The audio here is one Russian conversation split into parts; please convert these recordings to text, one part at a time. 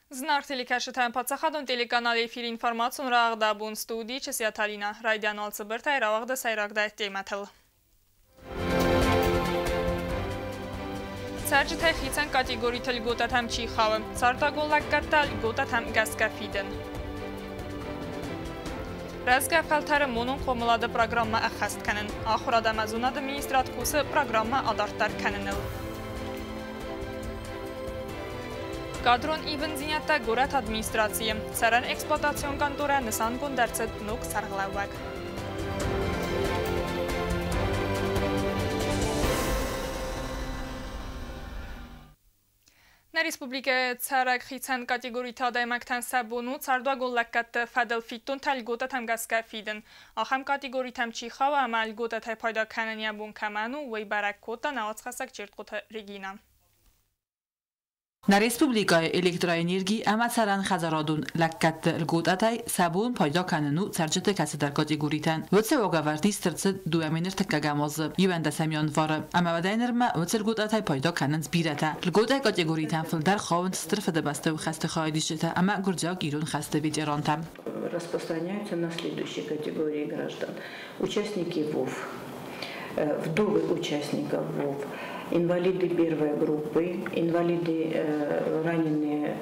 Знар телекашетаем подсахадон телеканал эфир информацион рағда бун студии чесия талина. Радиан алцы біртай равағда сайрағда әттеймәтіл. Сәржі тәхицен категории тілгота тәм чихавы. Сартаголлак катта лгота тәм гәскә фиден. Рәзгә фәлтәрі монун қомылады программа әхәст кәнін. Ахырада мәзунады министрат кусы программа адартар кәнініл. Կադրոն իվն զինյատա գորատ ադմինիստրացիեմ, սարան էքսպլոտացիոն կանտորը նսան գոնդարցետ նոք սարղլավակ։ Na Respublika Carak Xitsan kategori tadaymaktan sabonu çardua gollakkat fadal fitton talgota tamgaska fiden. Aham kategori tamchixa və amalgota tay payda kananiya bun kamanu və barakota naotsxasak çirtqota Regina. На Республикаи электроэнергии амацаран хазарадун лаккат лготатай сабун пайда канану царжата каси дар категоритан вце огаварди стрц дуаминер такагамоз ювенда самион вара амавадайнерма вце лготатай пайда канан збирата лготай категоритан филдар хавн стрфада баста у хаста хайдишта ама гурджак ирун хаста ветерантам распространяются на следующие категории граждан: участники ВОВ, вдовы участников ВОВ, инвалиды первой группы, инвалиды раненые,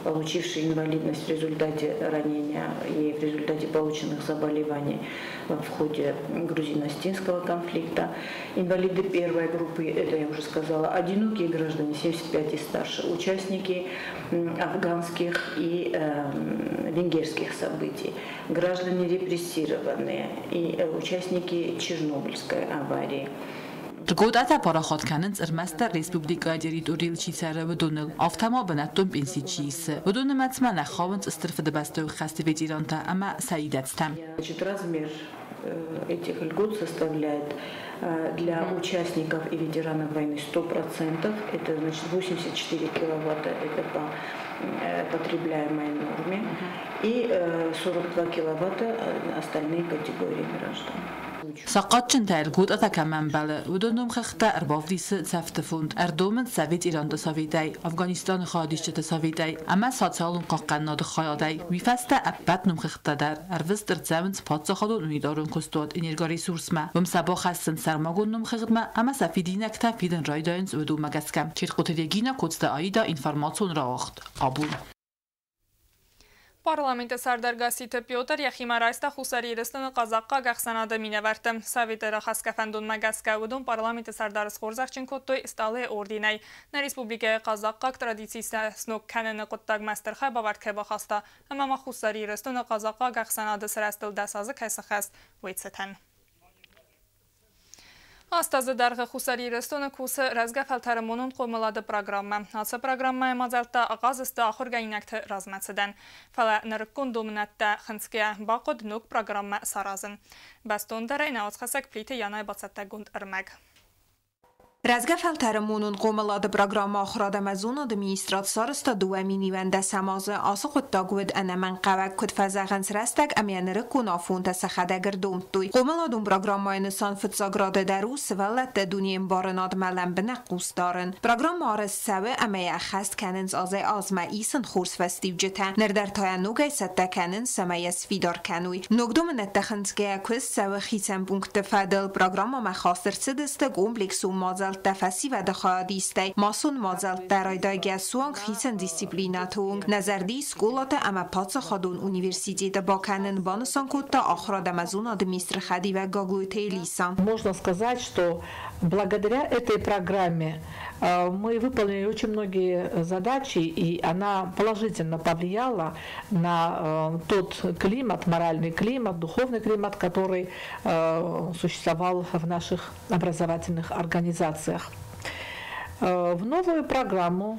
получившие инвалидность в результате ранения и в результате полученных заболеваний в ходе грузино-осетинского конфликта, инвалиды первой группы, это я уже сказала, одинокие граждане 75 и старше, участники афганских и венгерских событий, граждане репрессированные и участники Чернобыльской аварии. Лготата парахот канэнц эрмастер республика территориал чисара вдунел автома бенаттон пенсичис вдунел мацмана хаванц стрфада бастой хасты ветеранта ама саидатстам. Значит, размер этих льгот составляет для участников и ветеранов войны 100%, это значит 84 киловатта, это по потребляемой норме, и 42 киловатта остальные категории граждан. ساقطشن تالجود أتكمل بله ودونم خخته أربافدیس سفتفوند اردومن سویت ایران دساویدای افغانستان خادیش دساویدای اما ساتسالون قاقن ناد خیادای ویفسته ابد نم خخته در اروز در زمین سپات خودون میدارون کستود انرژی سورس ما و مسابقه خستن سرماگون نم خدمه اما سفیدین اکتا فیدن رایداینز ودو مگسکم چیت قطریگینا کست آیدا اینفرماسیون راخت قبول. Parlamenta sardargasita Pyotr Yaximaraista xusariyristini Qazaqqa gaqsanada minevartim. Savitera xaskafandun magaskavudun parlamenta sardaris xorzaqchin kottoy istali ordinay. Na Respublika Qazaqqa traditsiysa snok kanini qottag masterxa bavartka baxasta. Amama xusariyristini Qazaqqa gaqsanada sirastil dasazı kaysaxast vetsatan. Астазы дарғы хусари рестона кусы разга фалтарымонун қомылады программа. Асы программа мазалта ағазысты ақырға инакты размәтсіден. Фала нырықкун доминатта хынския бақыд нөк программа саразын. Бастондара ина отқасак плиты янай бацатта гунд ырмәг. Разга фалтарымонун қомылады программа ақырада мәзун администрат сарыста дуамини венде самазы асы құттагуд әнәмән қавак күтфазағын сірәстәк әмяныры күнафун тәсіқадәгір домтуй. Қомыладун программайны сан фытсаграды дәру сывалатты дүнием барынад мәләмбіні қустарын. Программа арыз сәві әмәйә қаст кәнінз азай азма исін хорс фәстив жіті. Нердер тая нугай сәтті кәнінз сәмәйә свидар кәнуй. Нугдумын әттіхінзгея күз сәві хисен пункты фәділ программа мәхасыр сідісті комплексу мазал تفسی و دخادیسته ماسون مازل در ایدای سوانگ خیسن دیسیپلیناتون نظردی سکولات اما پاس خادون университет баканен бансан кутта охрада мазун администр хади ва гагуйте лисан. Можно сказать, что благодаря этой программе мы выполнили очень многие задачи, и она положительно повлияла на тот климат, моральный климат, духовный климат, который существовал в наших образовательных организациях. В новую программу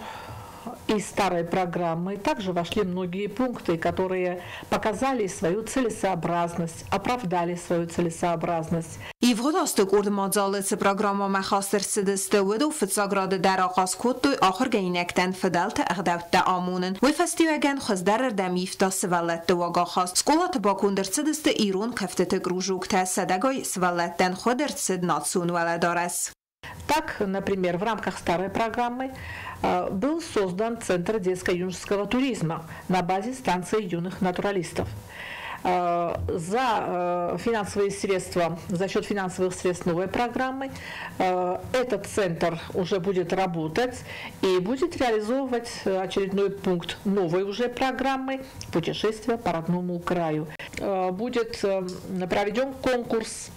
из старой программы также вошли многие пункты, которые показали свою целесообразность, оправдали свою целесообразность. И в годасту курдмадзалыцы программа махастер сидысты выду фитсаграды дар ағаз кодтуй ахыр гейнектен фидалты ағдавтта амунын. Вы фестиваген хыздарыр дам ифта сывалатты вага хаст. Сколаты бакундыр сидысты ирун кафтеты гружукта садагай сывалаттен ходыр сид нацун валадарас. Так, например, в рамках старой программы был создан Центр детско-юношеского туризма на базе станции юных натуралистов. За финансовые средства, за счет финансовых средств новой программы этот центр уже будет работать и будет реализовывать очередной пункт новой уже программы «Путешествие по родному краю». Будет проведен конкурс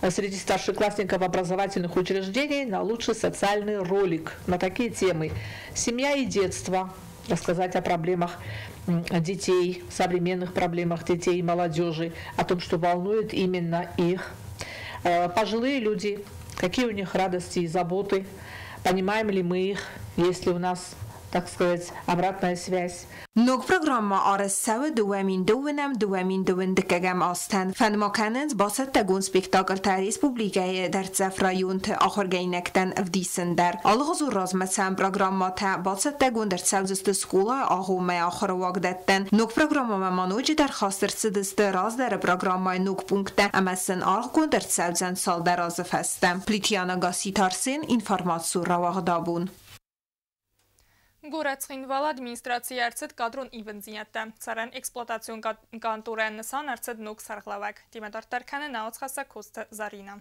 среди старшеклассников образовательных учреждений на лучший социальный ролик на такие темы: «Семья и детство», рассказать о проблемах детей, современных проблемах детей и молодежи, о том, что волнует именно их. Пожилые люди, какие у них радости и заботы, понимаем ли мы их, есть ли у нас, так сказать, обратная связь. نوک پروگرام آرسته دوامین دوین دکگم آستن فنماکنند باست تگون سپیکتاکل تا ریسپوبلیکای در زفرایون تا آخر گینکتن افدیسن در آلغزو رازمتسن پروگرام تا باست تگون در سوزست سکولا آهومه آخر واقدتن نوک پروگرام مانوجی در خاستر سدست راز در پروگرام نوک پونکت امسن آرغون در سوزن سال در آزف هستن پلیتیانا گاسی تارسین اینفارماتسو رواق دابون. Գորացխինվալ ադմինիստրացիի արցետ կադրոն իվնձինյատը, ծարան էքսպլոտացիոն կանտուրեն նսան արցետ նոք սարղլավակ, դիմադարտարկանը նաոց խասակ հոստ զարինա։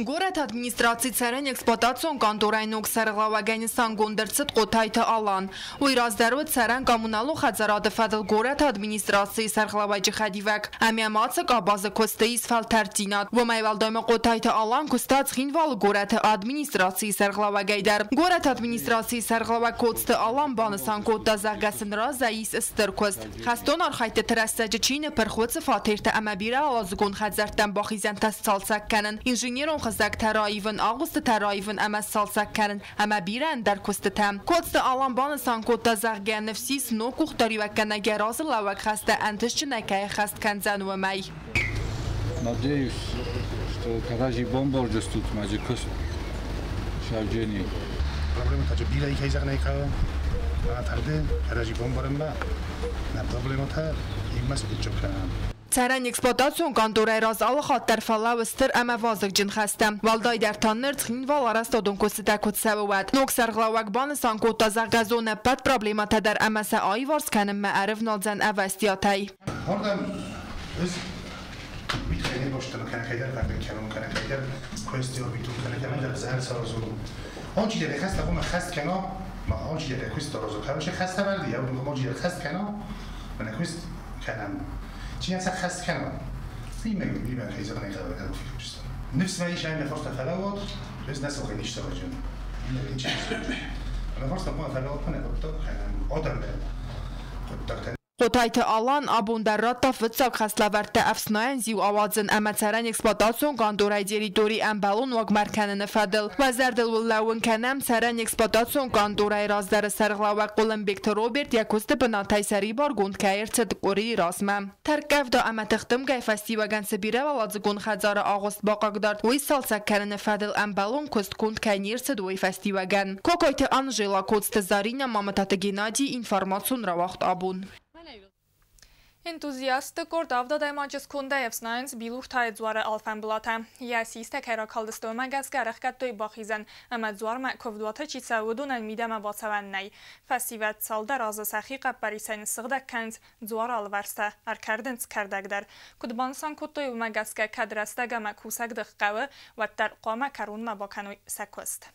Գորետ ադմինիստրացի ծերեն էքսպլոտացիոն կանտորայնոք սարղլավագայնիսան գոնդերցըտ qոտայթը ալան, ու իրազդարուտ ծերեն կամունալու խածարադը ֆադլ գորետ ադմինիստրացիի սարղլավաջի խադիվակ, ամյամացը կաբազը կոստեիս ֆալթարտինատ, ոմայվալդոյմը qոտայթը ալան կստած խինվալ գորետ ադմինիստրացիի սարղլավագայդար, գորետ ադմինիստրացիի սարղլավակ կոստը ալան բանսան կոտա զաղգասնրա զայիս ստրկոստ, խաստոն արխայտը տրաստաջը չինը պրխոցը ֆաթերտը ամաբիրա ալազգոն խածարտան բախիզան տաս ծալցակ կանն, Ինժիներոն խզակ թարայիվն աղուստը թարայիվն ամաս սալսակ կարն ամաբիրան դար կոստըտամ։ Կոստը ալան բանը սանկոտա զաղգյան նվսիս նոք ուղտարիվականը գերազը լավակ խաստը անտս չնակայ խաստ կանձանու ամայ։ Надеюсь, что гаражи бомборджес тут маджикос шавджени. Проблема та бира их изак найка. А тарде гаражи бомборем ба. На проблема та имас бичока. Ծարան էքսպլոտացիոն կանտորայ ռազ ալը խատտար ֆալավստր ամա վազıq ջն խաստամ։ Վալդայ դարտաններ ծխինվալ արաստոդոն կոսիտակոտ սավուատ։ Նոք սարղլավակ բանը սանկոտա զաղգազոնը պատ պրոբլեմա տադար ամասա այ վարսկանım մա արև նալձան ավաստիատայ։ Oradan biz bir tane boştan kanakaylar bakın kanun kanakaylar questione bitu kanakaylar zahar sarozulu. On ci deve khasta come khast kano ma on ci deve questo rozo caro c'è khasta valdi ya come oggi khast kano ma questo kanam چی هست خست کنم؟ میگم میبینم که ایزان نکرده بودم فیلمش. نفس ما ایشان نفرست فلاوت بس ناس وقتی نشتغل جن. این چیزی. نفرست ما فلاوت کنه خودت خیلی آدم به خودت. Qոտայթը ալան աբոնդարատա վծակ խասլավարտը ավսնայան զիու ավadzın ամացարան էքսպլոտացիոն կանտորայ դերիտորի ամբալուն ուակ մարքանը նվադել։ Վազարդել ուլլաուն կանամ սարան էքսպլոտացիոն կանտորայ ռազդարը սարղլավակ Կոլմբեկտ Ռոբերտ Յակոստը բնաթայսարի բարգունդ կայերցը դկորի ռազմա։ Թարկավդո ամատղտում գայ ֆաստիվագան սբիրավ ալածգուն խածարը աղոստ բակագդարտ ուի սալցականը նվադել ամբալուն կոստկունդ կայներցը դուի ֆաստիվագան։ Կոկոյթը անժելա կոստը զարինա մամտատը Գենադի ինֆորմացիոն ռավախտ աբուն։ Энтузиасты кордавда даймачыз кондайев знаенс билур тайдзуары алфан булата. Ясисте кайракалдыстома газгарах каттой бахизен, ама дзуарма ковдуата чицаудунан мидама бацаваннай. Фастиват салда разы сахиqa парисайны сығдак кәнз дзуар алварста, аркардынц кардагдар. Кудбансан коттой умагазка кадрастагама кусагдық қавы, ваттар қома карунма баканой сакост.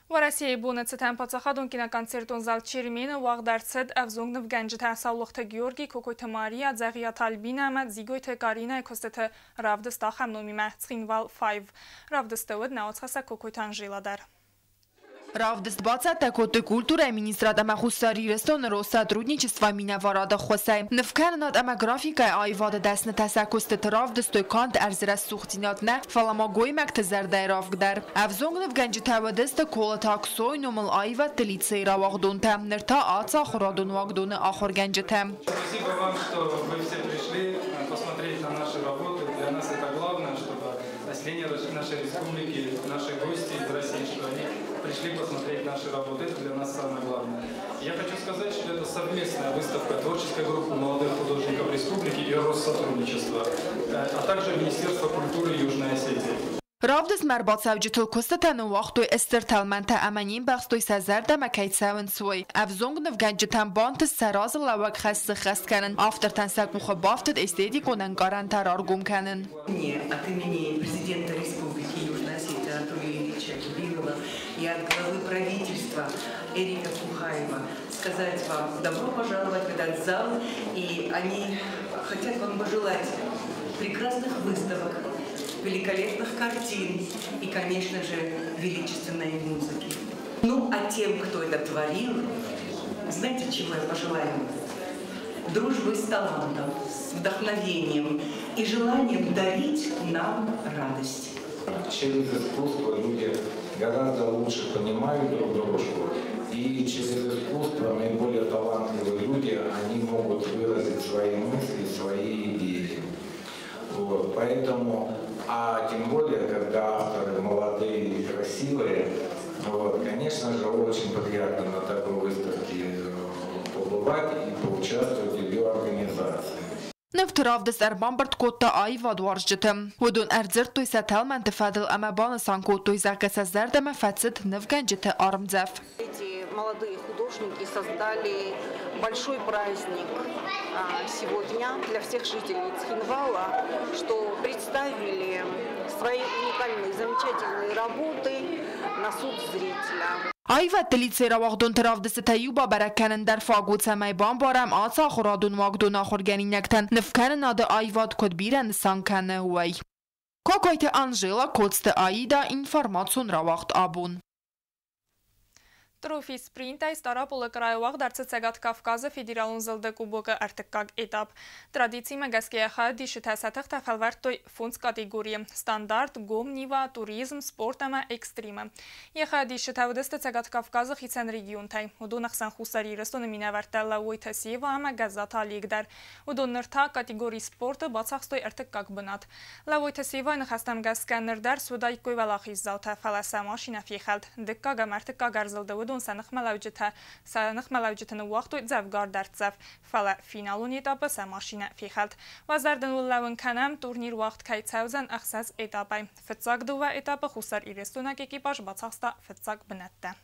В России бунется темпацахадун киноконцертун зал Черемина вағдарцыд авзунгнов гәнжіта саулықты Георгий Кокойты Мария Дзағият Альбина мәд Зигойты Карина көстеті Равдыста хамномима Цхинвал 5. Равдысты өд наоцхаса Кокойтан жиладар. Равдыст бацата коты культура министрата махустари рестонеру сотрудничества минаварада хосай. Невкарнат ама графика айвада дасна тасакустет равдыстой кант арзрас сухтинатна фаламагой мактазардай равгдар. Авзонгнев ганджи тавадыста кола таксой номал айва телицей равагдунта. Нерта аца хорадун вагдуны ахор ганджита. Спасибо вам, что вы все пришли посмотреть на наши работы. Для нас это главное, чтобы население нашей республики, наши гости из России, что они пришли посмотреть наши работы. Это для нас самое главное. Я хочу сказать, что это совместная выставка творческой группы молодых художников республики и Россотрудничества, а также Министерства культуры Южной Осетии. Ravdis mərbats kosta tanu waqtu istirtalmenta amanin baxstoy sazarda makaytsawen soy. Avzong navganjitan bantis saraz lawak khast kanen after tansak mukhabaftet estetik onangaran tarar gum kanen. От имени президента Республики Южная Осетия Анатолия Ильича Кибилова и от главы правительства Эрика Кухаева сказать вам добро пожаловать в этот зал, и они хотят вам пожелать прекрасных выставок, великолепных картин и, конечно же, величественной музыки. Ну, а тем, кто это творил, знаете, чего я пожелаю? Дружбы с талантом, с вдохновением и желанием дарить нам радость. Через искусство люди гораздо лучше понимают друг дружку, и через искусство наиболее талантливые люди, они могут выразить свои мысли, свои идеи. Вот, поэтому, а тем более, когда авторы молодые и красивые, вот, конечно же, очень приятно на такой выставке побывать и поучаствовать в ее организации. Nefteravdes bambert kotta aiva dwarjtem. Udun erzert toy settlement fadl ama banasan kotta zakasazardama fatsit nevganjete armzaf. Эти молодые художники создали большой праздник сегодня для всех жителей Цхинвала, что представили свои уникальные, замечательные работы на суд зрителя. Aiva telice rawagdun teravdes tayuba barakanen dar fagut samay bambaram asa khoradun wagdun akhorganinektan nefkanen ad aivad kodbiren sankane way. Kokoyte Anjela kotste Aida информацион равагд абун. Трофи спринта и Старопола краевых дарцецегат Кавказа федералун зылды кубока артыккаг этап. Традиции магасские хади шитасатых тафалвартой фунц категории. Стандарт, гом, нива, туризм, спорт ама экстрима. Ехади шитавдесты цегат Кавказа хицен регион тай. Удонах сан хусари рестон минаварта лавой тасиева ама газата лигдар. Удоннырта категории спорта бацахстой артыккаг бынат. Лавой тасиева нахастам газсканнердар судай койвалах иззаута фаласа машина фихалд. Дыккага мартыккаг арзылды دون سنخ ملاوجتن وقت زفگار در زف فلا فینالون ایتابه سماشینه فیخلد و زردن ولون کنم تورنیر وقت که تاوزن اخصاص ایتابه فتزاق دو و ایتابه خسر ایرستونک اکیپاش باتاقستا فتزاق بنده.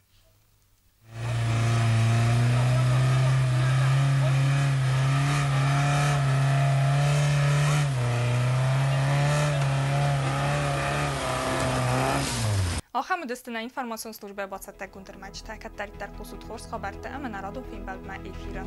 آخر مدستنا اینفرماسیون سلوبه با سطح گندر مجتهد در پوسود خورس خبرت امن رادو فیلم بعد ما ایفیره.